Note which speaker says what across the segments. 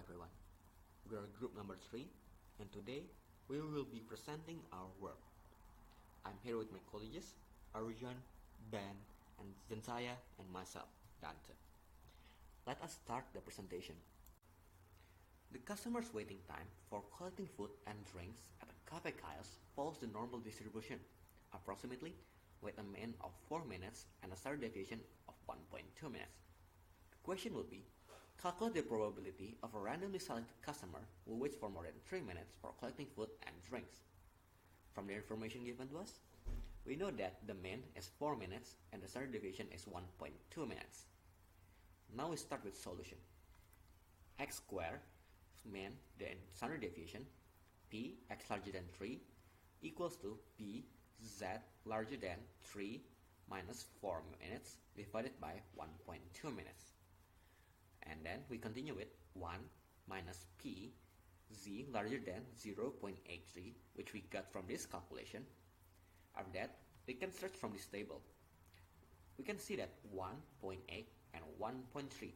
Speaker 1: everyone. We are group number 3 and today we will be presenting our work. I'm here with my colleagues Arjun, Ben, and Zensaya and myself, Dante. Let us start the presentation. The customer's waiting time for collecting food and drinks at a cafe kiosk follows the normal distribution, approximately with a mean of 4 minutes and a standard deviation of 1.2 minutes. The question will be, calculate the probability of a randomly selected customer who waits for more than 3 minutes for collecting food and drinks. From the information given to us, we know that the mean is 4 minutes and the standard deviation is 1.2 minutes. Now we start with solution. X squared mean then standard deviation p x larger than 3 equals to p z larger than 3 minus 4 minutes divided by 1.2 minutes. And then we continue with 1 minus p z larger than 0.83, which we got from this calculation. After that, we can search from this table. We can see that 1.8 and 1.3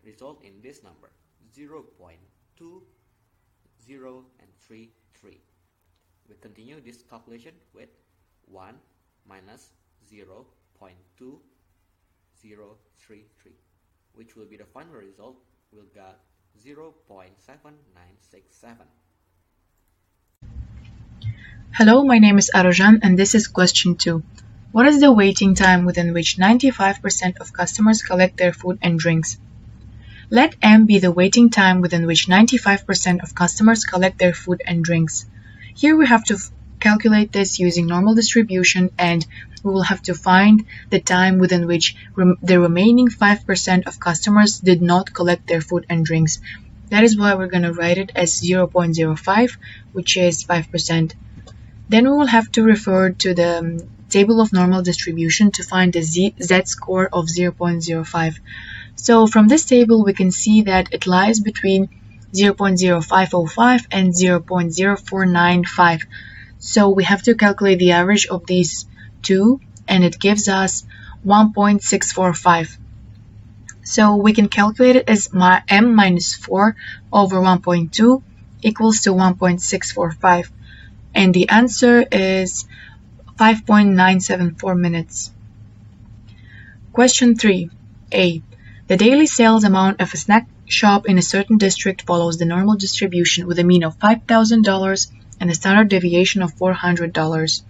Speaker 1: result in this number 0.20 and 33. We continue this calculation with 1 minus 0.2033, which will be the final result. We'll get 0.7967.
Speaker 2: Hello, my name is Arjun and this is question 2. What is the waiting time within which 95% of customers collect their food and drinks? Let M be the waiting time within which 95% of customers collect their food and drinks. Here we have to calculate this using normal distribution, and we will have to find the time within which the remaining 5% of customers did not collect their food and drinks. That is why we're going to write it as 0.05, which is 5%. Then we will have to refer to the table of normal distribution to find the z-score of 0.05. So from this table, we can see that it lies between 0.0505 and 0.0495. So we have to calculate the average of these two, and it gives us 1.645. So we can calculate it as m minus 4 over 1.2 equals to 1.645. And the answer is 5.974 minutes. Question 3. A. The daily sales amount of a snack shop in a certain district follows the normal distribution with a mean of $5,000 and a standard deviation of $400.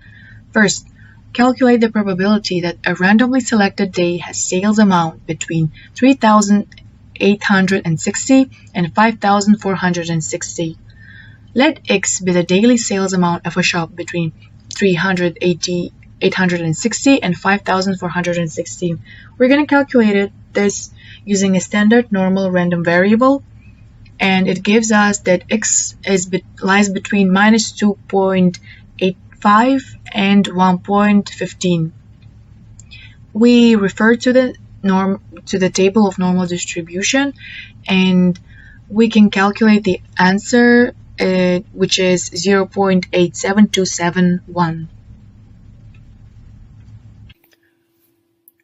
Speaker 2: First, calculate the probability that a randomly selected day has sales amount between 3,860 and 5,460. Let X be the daily sales amount of a shop between 3,860 and 5,460. We're going to calculate this using a standard normal random variable, and it gives us that X lies between minus 2.85 and 1.15. We refer to the table of normal distribution, and we can calculate the answer, which is 0.87271.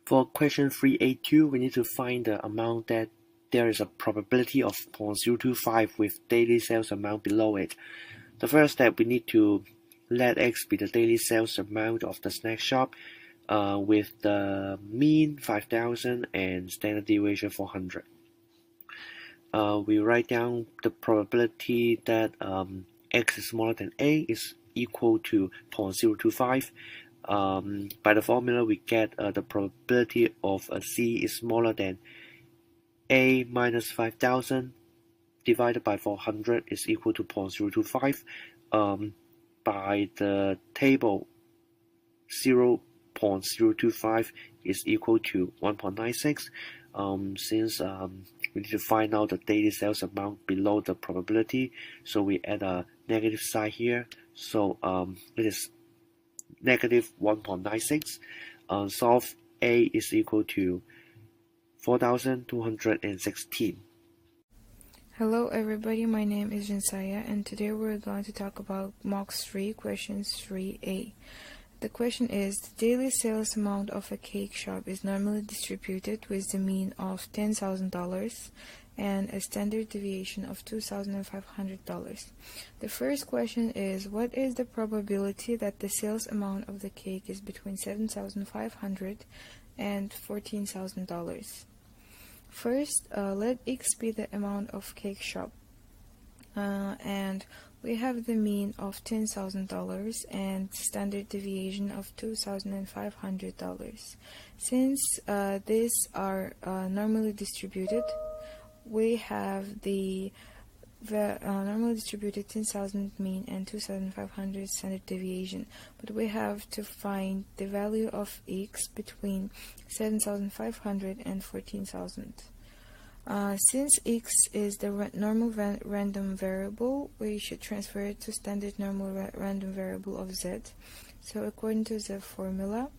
Speaker 3: For question 382, we need to find the amount that there is a probability of 0.025 with daily sales amount below it. The first step, we need to let X be the daily sales amount of the snack shop with the mean 5,000 and standard deviation 400. We write down the probability that X is smaller than A is equal to 0.025. By the formula, we get the probability of a C is smaller than A minus 5,000 divided by 400 is equal to 0.025. By the table, 0.025 is equal to 1.96. Since we need to find out the daily sales amount below the probability, so we add a negative sign here. So it is negative 1.96. Solve A is equal to 4,216.
Speaker 4: Hello everybody, my name is Zensaya and today we're going to talk about MOX 3, questions 3A. The question is, the daily sales amount of a cake shop is normally distributed with the mean of $10,000 and a standard deviation of $2,500. The first question is, what is the probability that the sales amount of the cake is between $7,500 and $14,000? First, let X be the amount of cake shop, and we have the mean of $10,000 and standard deviation of $2,500. Since these are normally distributed, we have the normally distributed 10,000 mean and 2,500 standard deviation, but we have to find the value of X between 7,500 and 14,000. Since X is the normal random variable, we should transfer it to standard normal random variable of Z. So according to the formula,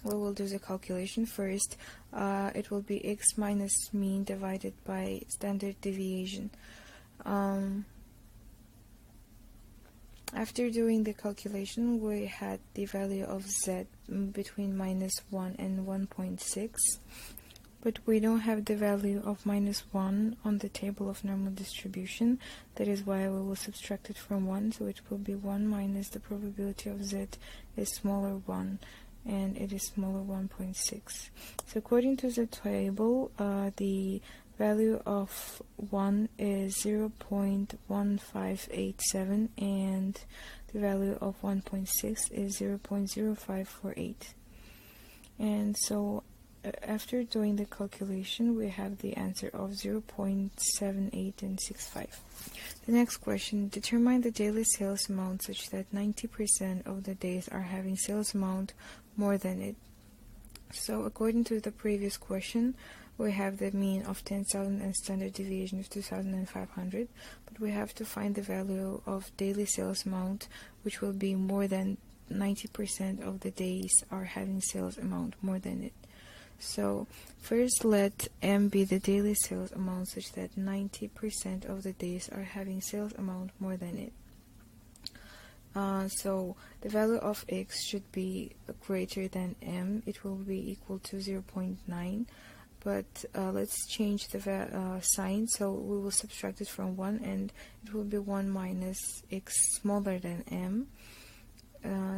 Speaker 4: we will do the calculation first. It will be X minus mean divided by standard deviation. After doing the calculation, we had the value of Z between -1 and 1.6. But we don't have the value of -1 on the table of normal distribution. That is why we will subtract it from 1, so it will be 1 minus the probability of Z is smaller 1, and it is smaller 1.6. So according to the table, the value of 1 is 0.1587 and the value of 1.6 is 0.0548. And so after doing the calculation, we have the answer of 0.7865. The next question, determine the daily sales amount such that 90% of the days are having sales amount more than it. So according to the previous question, we have the mean of 10,000 and standard deviation of 2,500, but we have to find the value of daily sales amount, which will be more than 90% of the days are having sales amount more than it. So first let M be the daily sales amount such that 90% of the days are having sales amount more than it. So the value of X should be greater than M. It will be equal to 0.9. But let's change the sign, so we will subtract it from 1 and it will be 1 minus X smaller than M.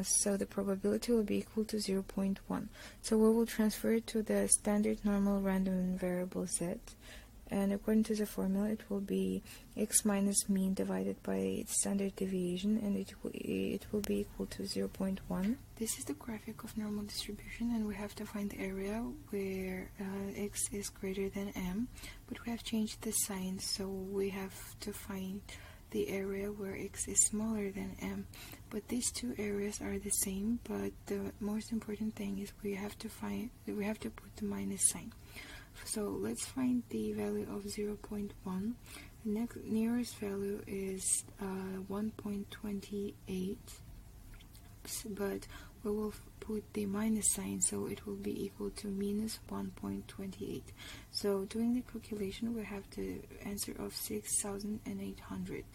Speaker 4: So the probability will be equal to 0.1. So we will transfer it to the standard normal random variable Z, and according to the formula it will be X minus mean divided by standard deviation, and it will be equal to 0.1. This is the graphic of normal distribution, and we have to find the area where X is greater than M, but we have changed the sign, so we have to find the area where X is smaller than M. But these two areas are the same, but the most important thing is we have to put the minus sign. So let's find the value of 0.1. The nearest value is 1.28, but we will put the minus sign, so it will be equal to minus 1.28. So doing the calculation, we have the answer of 6,800.